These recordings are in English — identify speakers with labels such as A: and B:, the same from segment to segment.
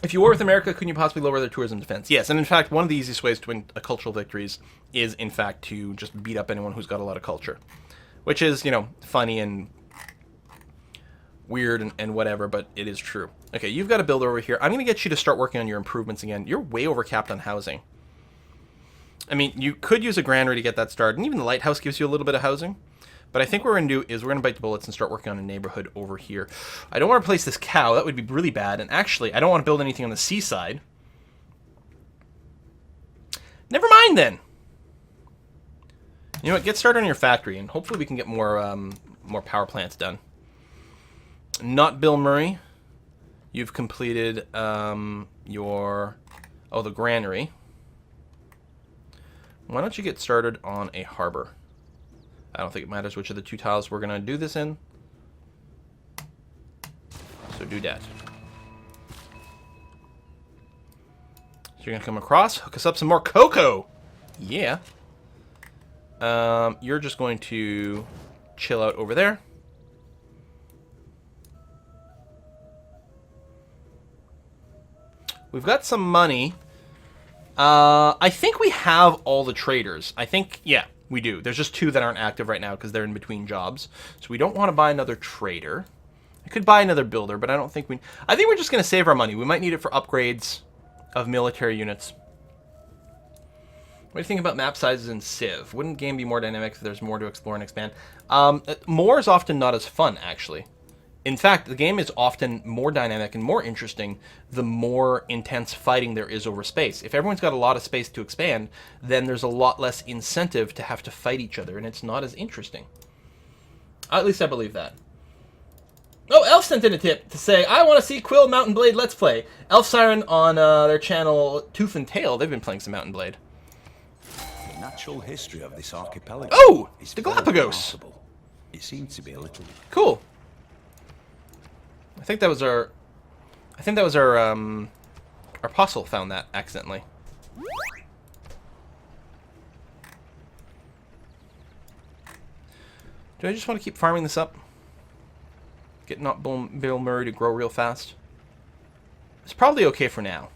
A: If you war with America, couldn't you possibly lower their tourism defense? Yes, and in fact, one of the easiest ways to win cultural victories is, in fact, to just beat up anyone who's got a lot of culture. Which is, you know, funny and weird and whatever, but it is true. Okay, you've got a builder over here. I'm going to get you to start working on your improvements again. You're way overcapped on housing. I mean, you could use a granary to get that started, and even the lighthouse gives you a little bit of housing. But I think what we're going to do is we're going to bite the bullets and start working on a neighborhood over here. I don't want to replace this cow. That would be really bad. And actually, I don't want to build anything on the seaside. Never mind, then. You know what? Get started on your factory, and hopefully we can get more power plants done. Not Bill Murray. You've completed the granary. Why don't you get started on a harbor? I don't think it matters which of the two tiles we're going to do this in. So do that. So you're going to come across, hook us up some more cocoa. Yeah. You're just going to chill out over there. We've got some money. I think we have all the traders. I think, yeah, we do. There's just 2 that aren't active right now because they're in between jobs. So we don't want to buy another trader. I could buy another builder, but I don't think we... I think we're just going to save our money. We might need it for upgrades of military units. What do you think about map sizes in Civ? Wouldn't the game be more dynamic if there's more to explore and expand? More is often not as fun, actually. In fact, the game is often more dynamic and more interesting the more intense fighting there is over space. If everyone's got a lot of space to expand, then there's a lot less incentive to have to fight each other, and it's not as interesting. At least I believe that. Oh, Elf sent in a tip to say, I want to see Quill Mountain Blade Let's Play. Elf Siren on their channel Tooth and Tail, they've been playing some Mountain Blade.
B: The natural history of this archipelago.
A: Oh! The Galapagos!
B: It seems to be a little...
A: Cool. I think that was our apostle found that accidentally. Do I just want to keep farming this up? Get not Bill Murray to grow real fast? It's probably okay for now.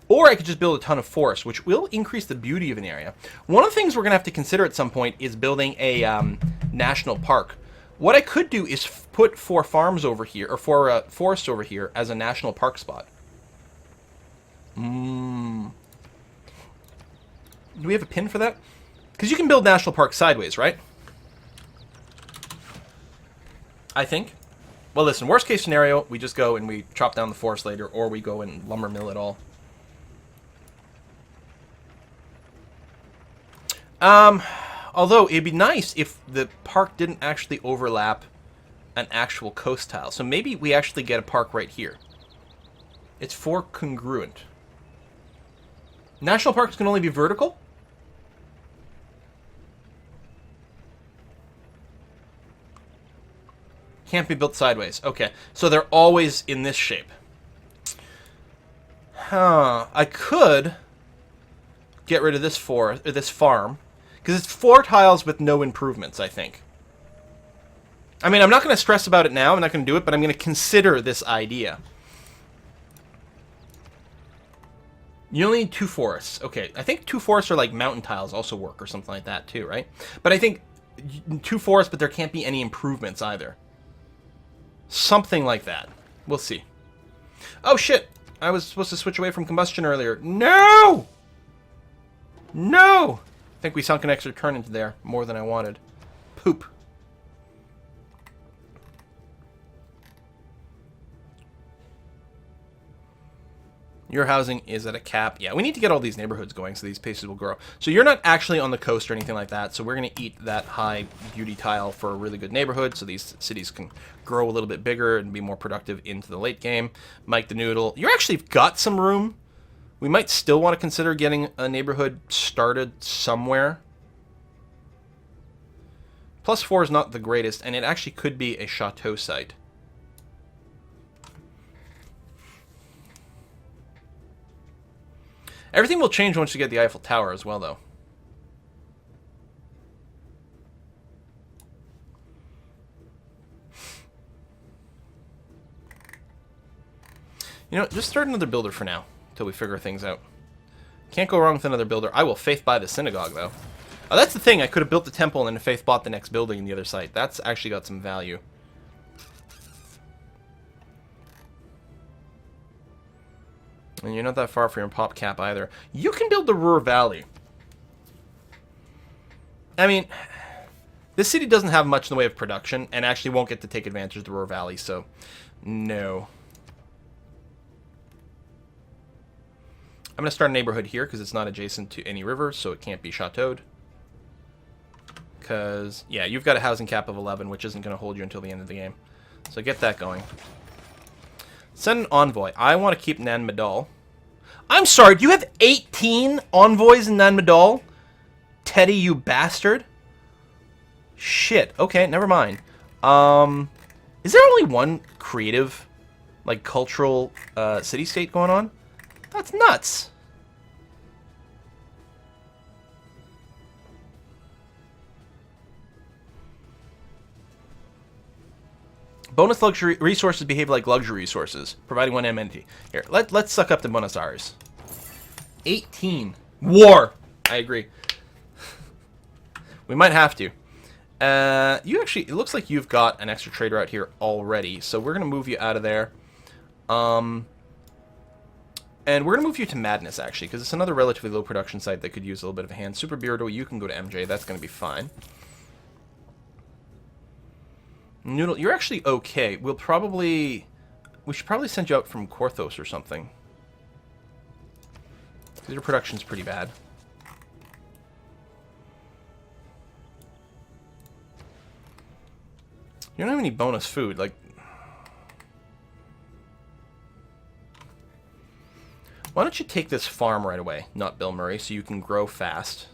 A: Or I could just build a ton of forest, which will increase the beauty of an area. One of the things we're going to have to consider at some point is building a national park. What I could do is put 4 farms over here, or 4 forests over here as a national park spot. Do we have a pin for that? Because you can build national parks sideways, right? I think. Well, listen, worst case scenario, we just go and we chop down the forest later, or we go and lumber mill it all. Although, it'd be nice if the park didn't actually overlap an actual coast tile. So maybe we actually get a park right here. It's 4 congruent. National parks can only be vertical? Can't be built sideways. Okay, so they're always in this shape. Huh. I could get rid of this farm. Because it's 4 tiles with no improvements, I think. I mean, I'm not going to stress about it now. I'm not going to do it, but I'm going to consider this idea. You only need 2 forests. Okay, I think 2 forests are like mountain tiles also work or something like that too, right? But I think 2 forests, but there can't be any improvements either. Something like that. We'll see. Oh, shit. I was supposed to switch away from combustion earlier. No! No! I think we sunk an extra turn into there more than I wanted. Poop. Your housing is at a cap. Yeah, we need to get all these neighborhoods going so these places will grow. So you're not actually on the coast or anything like that, so we're going to eat that high beauty tile for a really good neighborhood so these cities can grow a little bit bigger and be more productive into the late game. Mike the Noodle, you actually got some room. We might still want to consider getting a neighborhood started somewhere. +4 is not the greatest, and it actually could be a chateau site. Everything will change once you get the Eiffel Tower as well, though. You know, just start another builder for now, until we figure things out. Can't go wrong with another builder. I will faith buy the synagogue, though. Oh, that's the thing. I could have built the temple and then faith bought the next building in the other site. That's actually got some value. And you're not that far from your pop cap either. You can build the Ruhr Valley. I mean, this city doesn't have much in the way of production, and actually won't get to take advantage of the Ruhr Valley, so no. I'm going to start a neighborhood here, because it's not adjacent to any river, so it can't be chateaued. Because, yeah, you've got a housing cap of 11, which isn't going to hold you until the end of the game. So get that going. Send an envoy. I want to keep Nan Madol. I'm sorry, do you have 18 envoys in Nan Madol? Teddy, you bastard. Shit. Okay, never mind. Is there only one creative, like, cultural city-state going on? That's nuts. Bonus luxury resources behave like luxury resources, providing one amenity. Here, let's suck up to Buenos Aires. 18. War! I agree. We might have to. You actually, it looks like you've got an extra trader out here already, so we're going to move you out of there. And we're going to move you to Madness, actually, because it's another relatively low production site that could use a little bit of a hand. Super Beardo, you can go to MJ. That's going to be fine. Noodle, you're actually okay. We should probably send you out from Korthos or something. Because your production's pretty bad. You don't have any bonus food, like... Why don't you take this farm right away, not Bill Murray, so you can grow fast.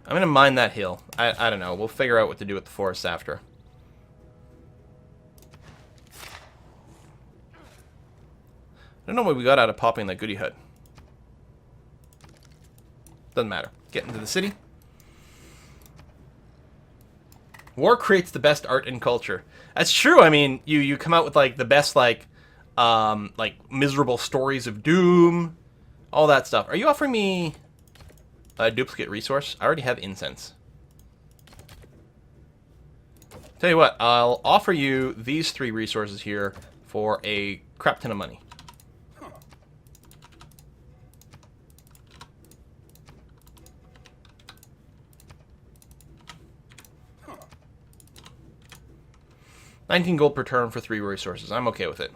A: I'm going to mine that hill. I don't know. We'll figure out what to do with the forest after. I don't know what we got out of popping that goody hut. Doesn't matter. Get into the city. War creates the best art and culture. That's true. I mean, you come out with like the best like miserable stories of doom, all that stuff. Are you offering me a duplicate resource? I already have incense. Tell you what, I'll offer you these 3 resources here for a crap ton of money. $19 gold per turn for 3 resources. I'm okay with it.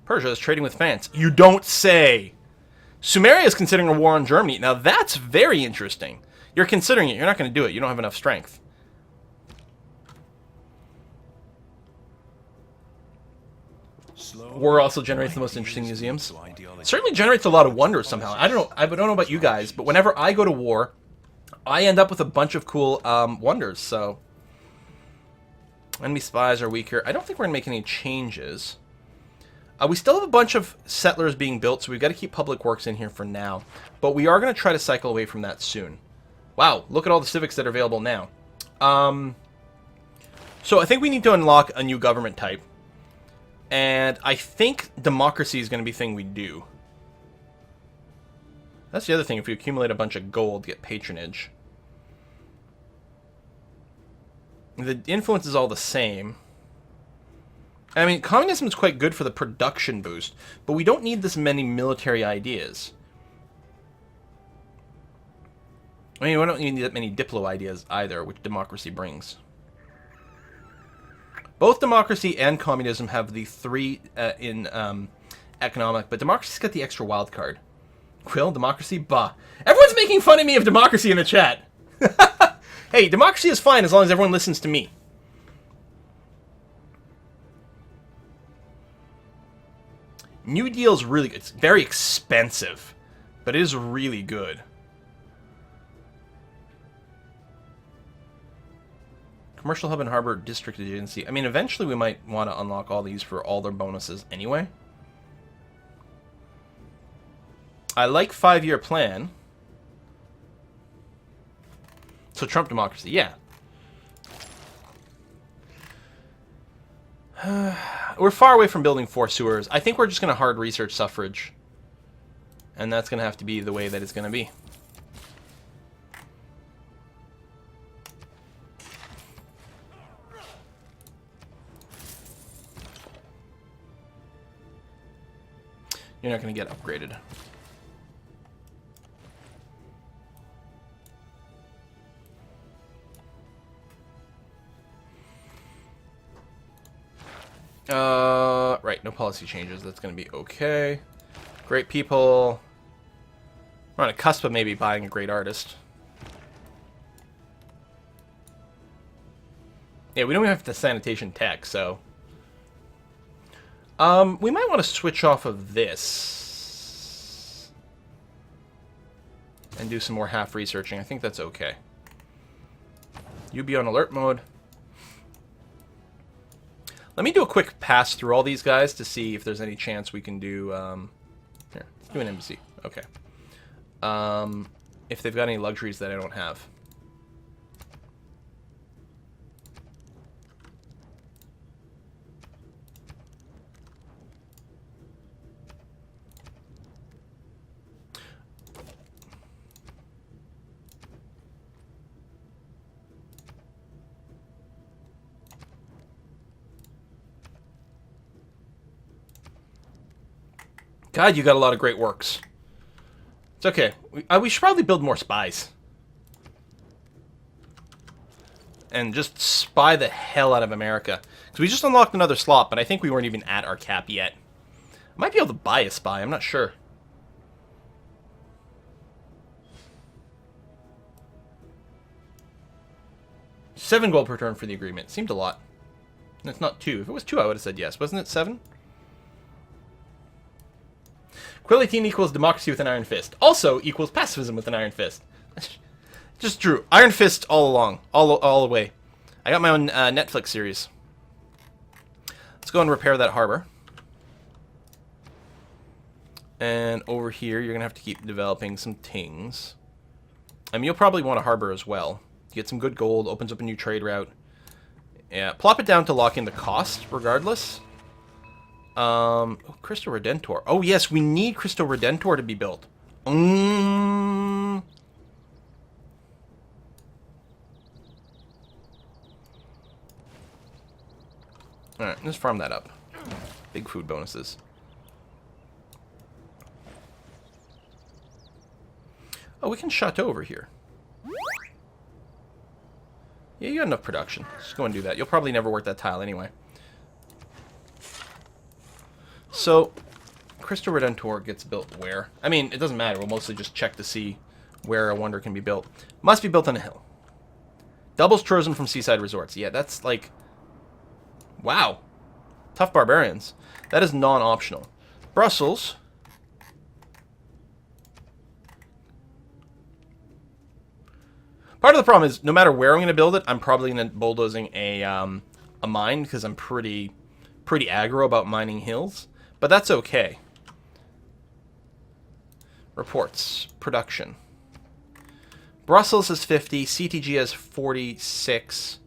A: Persia is trading with France. You don't say! Sumeria is considering a war on Germany. Now that's very interesting. You're considering it. You're not going to do it. You don't have enough strength. War also generates the most interesting museums. It certainly generates a lot of wonders somehow. I don't know about you guys, but whenever I go to war, I end up with a bunch of cool wonders. So enemy spies are weaker. I don't think we're gonna make any changes. We still have a bunch of settlers being built, so we've got to keep public works in here for now. But we are going to try to cycle away from that soon. Wow, look at all the civics that are available now. So I think we need to unlock a new government type. And I think democracy is going to be the thing we do. That's the other thing. If we accumulate a bunch of gold, get patronage. The influence is all the same. I mean, communism is quite good for the production boost, but we don't need this many military ideas. I mean, we don't need that many diplo ideas either, which democracy brings. Both democracy and communism have the 3 in economic, but democracy's got the extra wild card. Quill, democracy, bah. Everyone's making fun of me of democracy in the chat. Hey, democracy is fine as long as everyone listens to me. New Deal's really good. It's very expensive, but it is really good. Commercial Hub and Harbor District Agency. I mean, eventually we might want to unlock all these for all their bonuses anyway. I like 5-year plan. So Trump democracy, yeah. We're far away from building 4 sewers. I think we're just going to hard research suffrage. And that's going to have to be the way that it's going to be. You're not going to get upgraded. Right, no policy changes. That's going to be okay. Great people. We're on a cusp of maybe buying a great artist. Yeah, we don't even have the sanitation tech, so... we might want to switch off of this. And do some more half researching. I think that's okay. You be on alert mode. Let me do a quick pass through all these guys to see if there's any chance we can do... here, let's do an embassy. Okay. If they've got any luxuries that I don't have. God, you got a lot of great works. It's okay. We should probably build more spies. And just spy the hell out of America. Because we just unlocked another slot, but I think we weren't even at our cap yet. I might be able to buy a spy, I'm not sure. $7 gold per turn for the agreement. Seemed a lot. And it's not 2. If it was 2, I would have said yes. Wasn't it 7? Quillitine equals democracy with an iron fist. Also equals pacifism with an iron fist. Just Drew. Iron fist all along. All the way. I got my own Netflix series. Let's go and repair that harbor. And over here, you're going to have to keep developing some things. I mean, you'll probably want a harbor as well. Get some good gold. Opens up a new trade route. Yeah, plop it down to lock in the cost, regardless. Cristo Redentor. Oh, yes, we need Cristo Redentor to be built. Alright, let's farm that up. Big food bonuses. Oh, we can chateau over here. Yeah, you got enough production. Just go and do that. You'll probably never work that tile anyway. So, Cristo Redentor gets built where? I mean, it doesn't matter. We'll mostly just check to see where a wonder can be built. Must be built on a hill. Doubles tourism from seaside resorts. Yeah, that's like... Wow. Tough barbarians. That is non-optional. Brussels. Part of the problem is, no matter where I'm going to build it, I'm probably going to bulldozing a mine, because I'm pretty aggro about mining hills. But that's okay. Reports. Production. Brussels is 50. CTG has 46.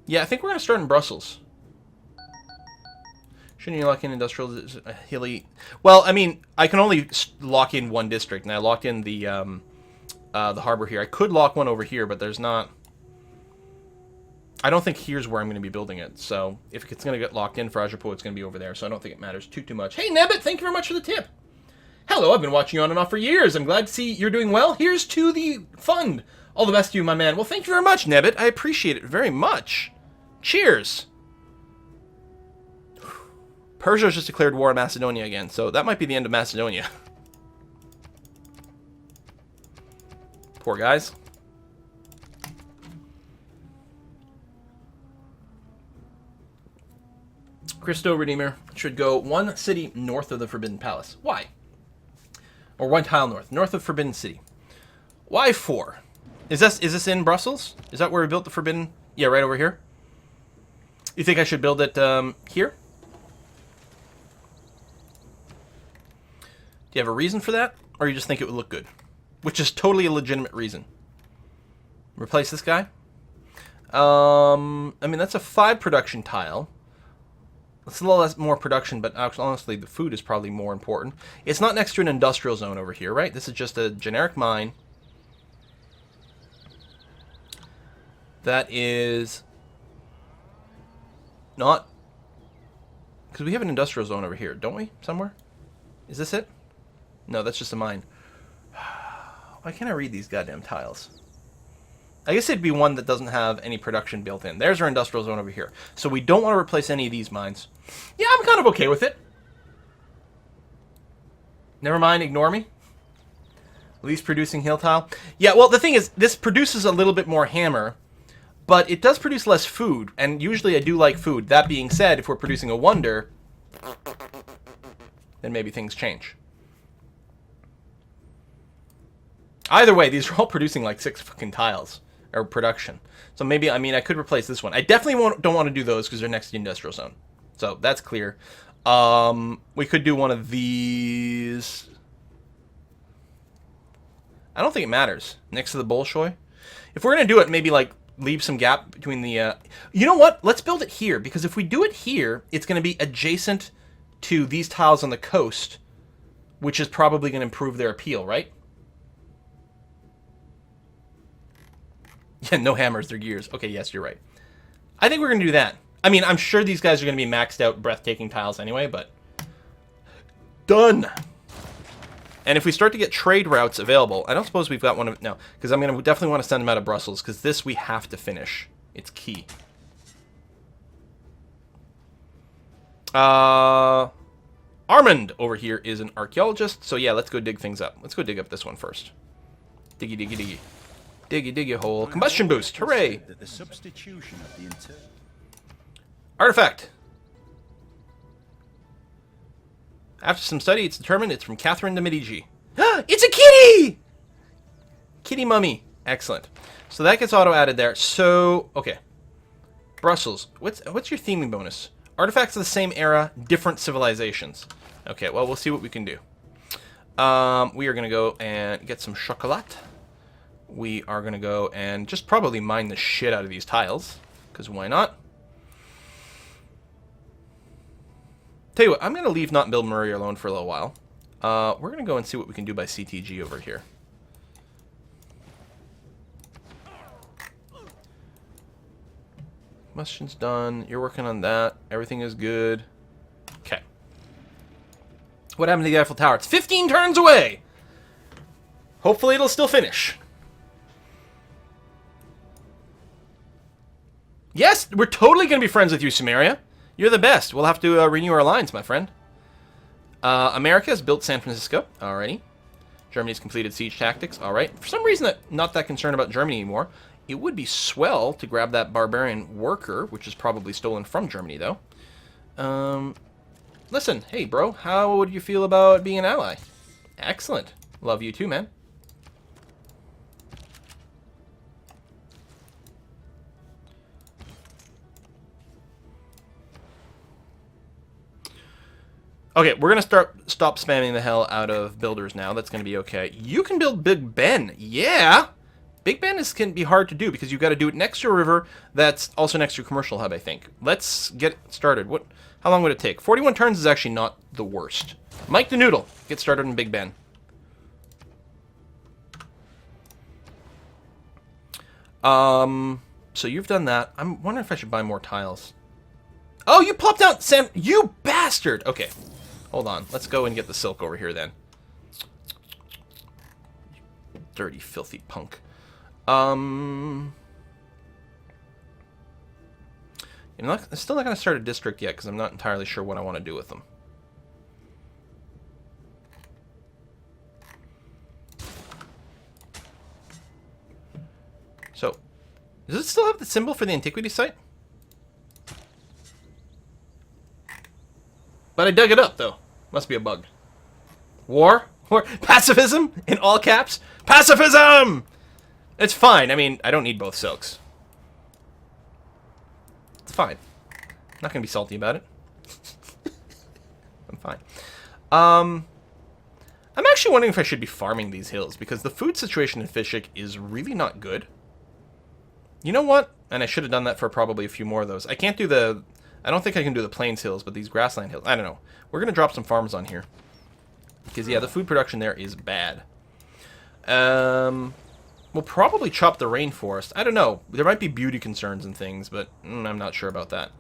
A: Yeah, I think we're going to start in Brussels. Shouldn't you lock in industrial hilly? Well, I mean, I can only lock in one district, and I locked in the harbor here. I could lock one over here, but there's not... I don't think here's where I'm going to be building it. So if it's going to get locked in for Ajapo, it's going to be over there. So I don't think it matters too much. Hey, Nebbit, thank you very much for the tip. Hello, I've been watching you on and off for years. I'm glad to see you're doing well. Here's to the fund. All the best to you, my man. Well, thank you very much, Nebbit. I appreciate it very much. Cheers. Persia's just declared war on Macedonia again, so that might be the end of Macedonia. Poor guys. Cristo Redeemer should go one city north of the Forbidden Palace. Why? Or one tile north of Forbidden City. Why 4? Is this in Brussels? Is that where we built the Forbidden? Yeah, right over here. You think I should build it here? Do you have a reason for that? Or you just think it would look good? which is totally a legitimate reason. Replace this guy. I mean, that's a 5 production tile. It's a little less more production, but honestly, the food is probably more important. It's not next to an industrial zone over here, right? This is just a generic mine. That is not... Because we have an industrial zone over here, don't we? Somewhere? Is this it? No, that's just a mine. Why can't I read these goddamn tiles? I guess it'd be one that doesn't have any production built in. There's our industrial zone over here. So we don't want to replace any of these mines. Yeah, I'm kind of okay with it. Never mind, ignore me. Least producing hill tile. Yeah, well, the thing is, this produces a little bit more hammer, but it does produce less food, and usually I do like food. That being said, if we're producing a wonder, then maybe things change. Either way, these are all producing like 6 fucking tiles. Or production. So maybe, I mean, I could replace this one. I definitely don't want to do those because they're next to the industrial zone. So that's clear. We could do one of these. I don't think it matters. Next to the Bolshoi. If we're going to do it, maybe like leave some gap between the... You know what? Let's build it here. Because if we do it here, it's going to be adjacent to these tiles on the coast. Which is probably going to improve their appeal, right? Yeah, no hammers, they're gears. Okay, yes, you're right. I think we're going to do that. I mean, I'm sure these guys are going to be maxed out, breathtaking tiles anyway, but... Done! And if we start to get trade routes available... I don't suppose we've got one of... No, because I'm going to definitely want to send them out of Brussels, because this we have to finish. It's key. Armand over here is an archaeologist, so yeah, let's go dig things up. Let's go dig up this one first. Diggy, diggy, diggy. Diggy, diggy hole. Combustion boost. Hooray.
B: The substitution of the
A: Artifact. After some study, it's determined it's from Catherine de Medici. It's a kitty! Kitty mummy. Excellent. So that gets auto-added there. So, okay. Brussels. What's your theming bonus? Artifacts of the same era, different civilizations. Okay, well, we'll see what we can do. We are going to go and get some chocolat. We are going to go and just probably mine the shit out of these tiles. Because why not? Tell you what, I'm going to leave Not Bill Murray alone for a little while. We're going to go and see what we can do by CTG over here. Combustion's done. You're working on that. Everything is good. Okay. What happened to the Eiffel Tower? It's 15 turns away! Hopefully it'll still finish. Yes, we're totally going to be friends with you, Samaria. You're the best. We'll have to renew our alliance, my friend. America has built San Francisco. Alrighty. Germany's completed siege tactics. Alright. For some reason, I'm not that concerned about Germany anymore. It would be swell to grab that barbarian worker, which is probably stolen from Germany, though. Listen, hey, bro, how would you feel about being an ally? Excellent. Love you too, man. Okay, we're going to stop spamming the hell out of builders now. That's going to be okay. You can build Big Ben. Yeah! Big Ben can be hard to do because you've got to do it next to a river that's also next to a commercial hub, I think. Let's get started. How long would it take? 41 turns is actually not the worst. Mike the Noodle, get started in Big Ben. So you've done that. I'm wondering if I should buy more tiles. Oh, you popped out Sam. You bastard. Okay. Hold on. Let's go and get the silk over here then. Dirty, filthy punk. I'm still not going to start a district yet because I'm not entirely sure what I want to do with them. So, does it still have the symbol for the antiquity site? But I dug it up, though. Must be a bug. War? Pacifism? In all caps? Pacifism! It's fine. I mean, I don't need both silks. It's fine. I'm not going to be salty about it. I'm fine. I'm actually wondering if I should be farming these hills, because the food situation in Fishik is really not good. You know what? And I should have done that for probably a few more of those. I can't do the... I don't think I can do the Plains Hills, but these Grassland Hills... I don't know. We're going to drop some farms on here. Because, yeah, the food production there is bad. We'll probably chop the rainforest. I don't know. There might be beauty concerns and things, but I'm not sure about that.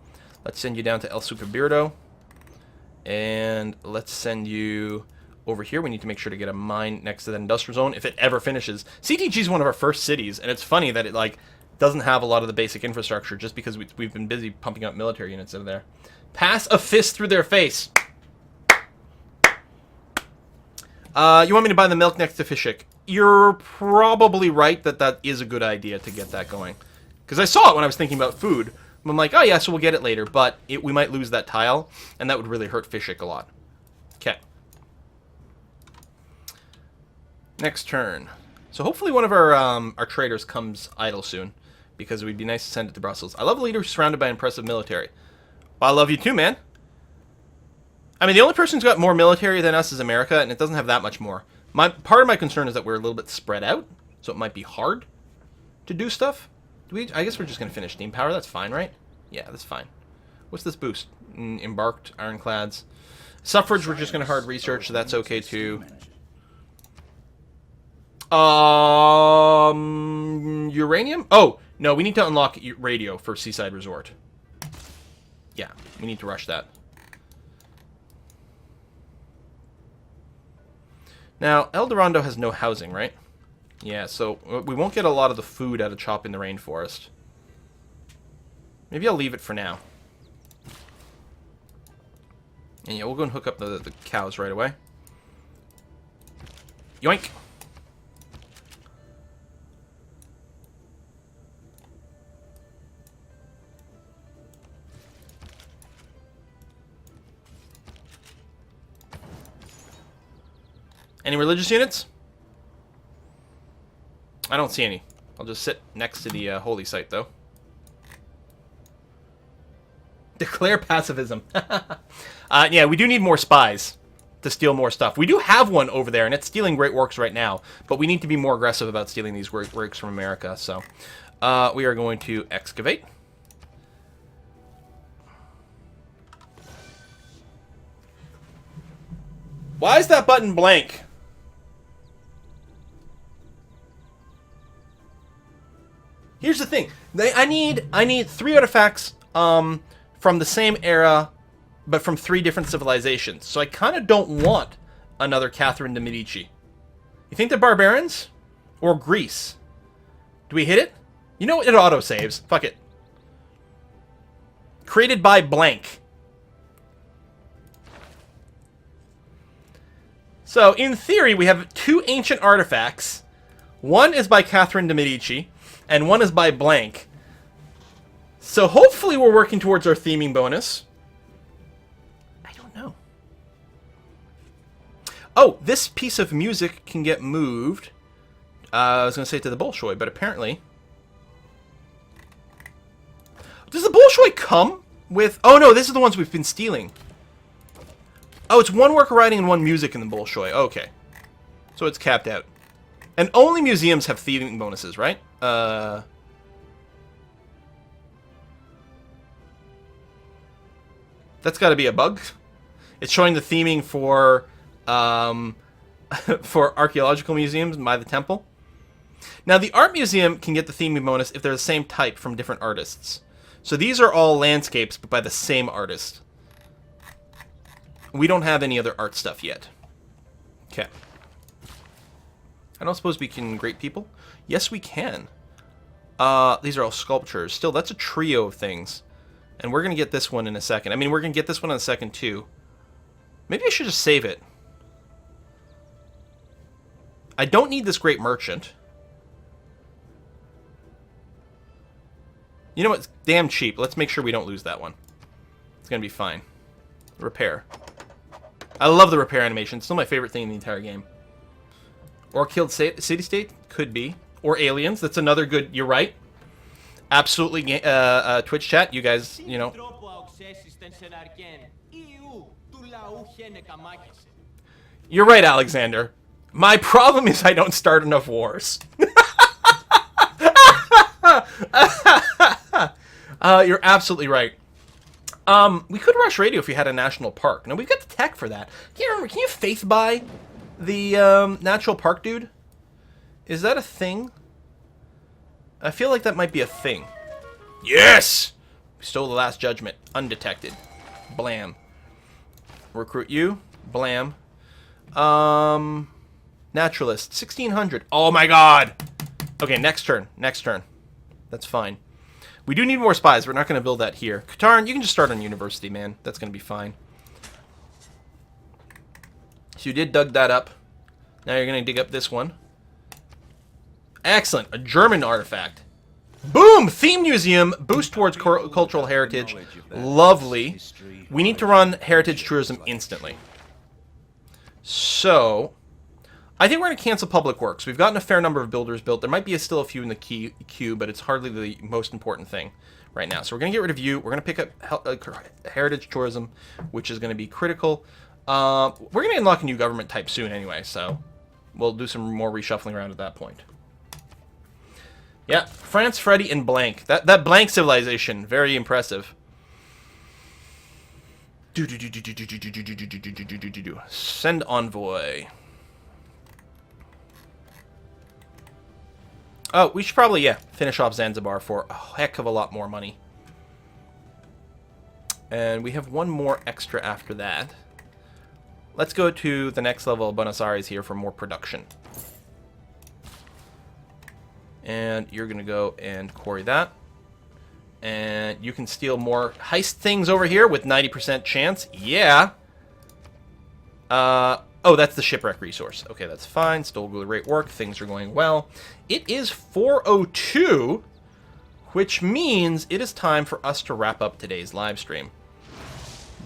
A: Let's send you down to El Superbirdo. And let's send you over here. We need to make sure to get a mine next to that industrial zone if it ever finishes. CTG is one of our first cities, and it's funny that it, like, doesn't have a lot of the basic infrastructure just because we've been busy pumping up military units over there. Pass a fist through their face. You want me to buy the milk next to Fishik? You're probably right that that is a good idea to get that going. Because I saw it when I was thinking about food. I'm like, oh yeah, so we'll get it later, but we might lose that tile, and that would really hurt Fishik a lot. Okay. Next turn. So hopefully one of our traders comes idle soon, because it would be nice to send it to Brussels. I love a leader who's surrounded by impressive military. Well, I love you too, man. I mean, the only person who's got more military than us is America, and it doesn't have that much more. Part of my concern is that we're a little bit spread out, so it might be hard to do stuff. I guess we're just going to finish steam power. That's fine, right? Yeah, that's fine. What's this boost? Embarked ironclads. Suffrage, we're just going to hard research, so that's okay too. Uranium? Oh, no, we need to unlock radio for Seaside Resort. Yeah, we need to rush that. Now, El Dorado has no housing, right? Yeah, so we won't get a lot of the food out of chopping the rainforest. Maybe I'll leave it for now. And yeah, we'll go and hook up the cows right away. Yoink! Any religious units? I don't see any. I'll just sit next to the holy site, though. Declare pacifism. Yeah, we do need more spies to steal more stuff. We do have one over there, and it's stealing great works right now. But we need to be more aggressive about stealing these great works from America. So we are going to excavate. Why is that button blank? Here's the thing. I need 3 artifacts from the same era, but from 3 different civilizations. So I kind of don't want another Catherine de Medici. You think they're barbarians? Or Greece? Do we hit it? You know, it auto-saves. Fuck it. Created by blank. So, in theory, we have 2 ancient artifacts. One is by Catherine de Medici, and one is by blank. So hopefully we're working towards our theming bonus. I don't know. Oh, this piece of music can get moved. I was going to say to the Bolshoi, but apparently... Does the Bolshoi come with... Oh no, this is the ones we've been stealing. Oh, it's 1 worker writing and 1 music in the Bolshoi. Okay. So it's capped out. And only museums have theming bonuses, right? That's got to be a bug. It's showing the theming for for archaeological museums by the temple. Now, the art museum can get the theming bonus if they're the same type from different artists. So these are all landscapes, but by the same artist. We don't have any other art stuff yet. Okay. I don't suppose we can grate people? Yes, we can. These are all sculptures. Still, that's a trio of things. And we're going to get this one in a second. I mean, we're going to get this one in a second, too. Maybe I should just save it. I don't need this great merchant. You know what? It's damn cheap. Let's make sure we don't lose that one. It's going to be fine. Repair. I love the repair animation. It's still my favorite thing in the entire game. Or killed city-state? Could be. Or aliens. That's another good... You're right. Absolutely. Twitch chat. You guys, you know... You're right, Alexander. My problem is I don't start enough wars. You're absolutely right. We could rush radio if we had a national park. No, we've got the tech for that. Can you faith buy the natural park, dude? Is that a thing? I feel like that might be a thing. Yes! We stole the last judgment. Undetected. Blam. Recruit you. Blam. Naturalist. 1600. Oh my god! Okay, next turn. Next turn. That's fine. We do need more spies. We're not going to build that here. Katarn, you can just start on university, man. That's going to be fine. So you did dug that up. Now you're going to dig up this one. Excellent. A German artifact. Boom! Theme museum. Boost towards cultural heritage. Lovely. We need to run heritage tourism instantly. So, I think we're going to cancel public works. We've gotten a fair number of builders built. There might be still a few in the queue, but it's hardly the most important thing right now. So we're going to get rid of you. We're going to pick up heritage tourism, which is going to be critical. We're going to unlock a new government type soon anyway, so we'll do some more reshuffling around at that point. Yeah, France, Freddy, and blank. That blank civilization, very impressive. Send envoy. Oh, we should probably, yeah, finish off Zanzibar for a heck of a lot more money. And we have one more extra after that. Let's go to the next level of Buenos Aires here for more production. And you're going to go and quarry that. And you can steal more heist things over here with 90% chance. Yeah. Oh, that's the shipwreck resource. Okay, that's fine. Still great work. Things are going well. It is 4:02, which means it is time for us to wrap up today's live stream.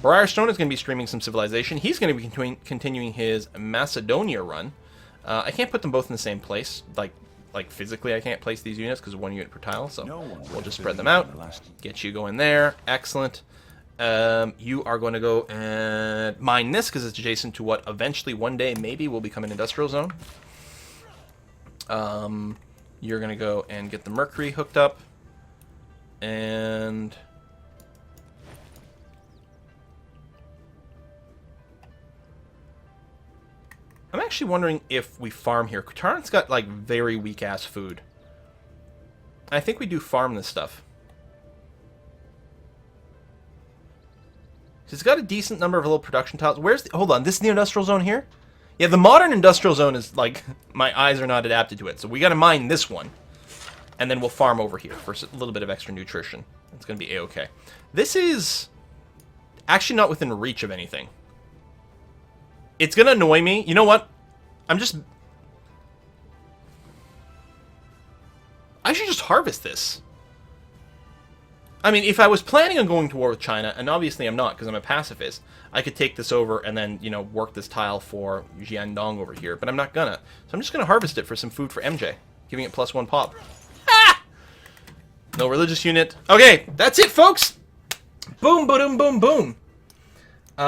A: Briarstone is going to be streaming some Civilization. He's going to be continuing his Macedonia run. I can't put them both in the same place. Like physically, I can't place these units because of 1 unit per tile. So we'll just spread them out. Get you going there. Excellent. You are going to go and mine this because it's adjacent to what eventually one day maybe will become an industrial zone. You're going to go and get the mercury hooked up. And I'm actually wondering if we farm here. Katarn's got like very weak ass food. I think we do farm this stuff. It's got a decent number of little production tiles. Where's the... Hold on, this is the industrial zone here? Yeah, the modern industrial zone is like... My eyes are not adapted to it. So we got to mine this one. And then we'll farm over here for a little bit of extra nutrition. It's going to be A-okay. This is actually not within reach of anything. It's going to annoy me. You know what? I should just harvest this. I mean, if I was planning on going to war with China, and obviously I'm not because I'm a pacifist, I could take this over and then, you know, work this tile for Jiandong over here, but I'm not gonna. So I'm just gonna harvest it for some food for MJ, giving it +1 pop. Ah! No religious unit. Okay, that's it, folks! Boom, boom, boom, boom. I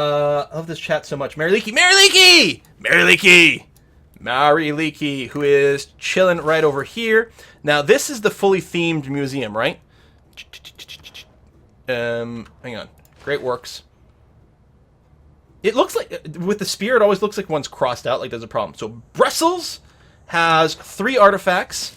A: love this chat so much. Mary Leakey! Mary Leakey! Mary Leakey! Mary Leakey, who is chilling right over here. Now, this is the fully themed museum, right? Hang on. Great works. It looks like, with the spear, it always looks like one's crossed out, like there's a problem. So, Brussels has 3 artifacts.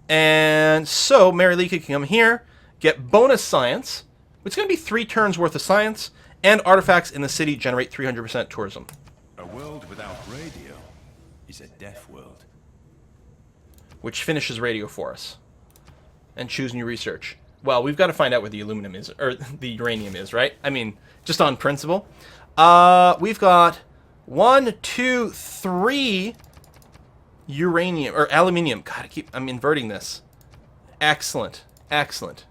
A: And so, Mary Leakey can come here, get bonus science. It's going to be 3 turns worth of science. And artifacts in the city generate 300% tourism.
B: A world without radio is a deaf world.
A: Which finishes radio for us. And choose new research. Well, we've got to find out where the aluminum is, or the uranium is, right? I mean, just on principle. We've got 1, 2, 3 uranium, or aluminium. God, I'm inverting this. Excellent. Excellent.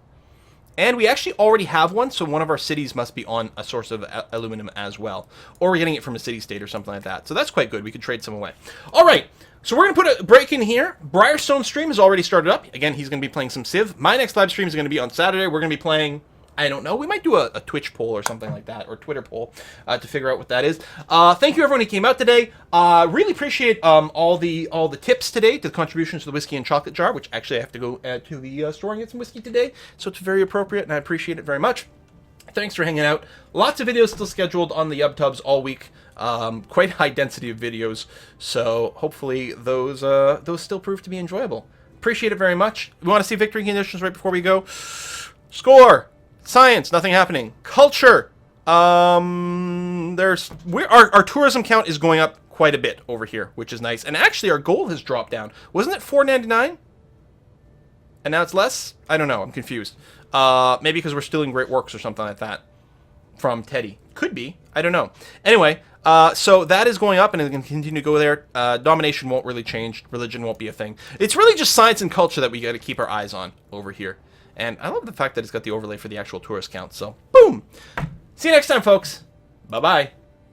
A: And we actually already have one, so one of our cities must be on a source of aluminum as well. Or we're getting it from a city-state or something like that. So that's quite good. We could trade some away. All right. So we're going to put a break in here. Briarstone stream has already started up. Again, he's going to be playing some Civ. My next live stream is going to be on Saturday. We're going to be playing I don't know. We might do a Twitch poll or something like that, or Twitter poll, to figure out what that is. Thank you everyone who came out today. Really appreciate all the tips today to the contributions to the whiskey and chocolate jar, which actually I have to go to the store and get some whiskey today, so it's very appropriate, and I appreciate it very much. Thanks for hanging out. Lots of videos still scheduled on the YubTubs all week. Quite high density of videos, so hopefully those still prove to be enjoyable. Appreciate it very much. We want to see victory conditions right before we go. Score. Science, nothing happening. Culture, our tourism count is going up quite a bit over here, which is nice. And actually, our gold has dropped down. Wasn't it $4.99? And now it's less? I don't know. I'm confused. Maybe because we're stealing great works or something like that from Teddy. Could be. I don't know. Anyway, so that is going up, and it's going to continue to go there. Domination won't really change. Religion won't be a thing. It's really just science and culture that we got to keep our eyes on over here. And I love the fact that it's got the overlay for the actual tourist count. So, boom! See you next time, folks. Bye-bye.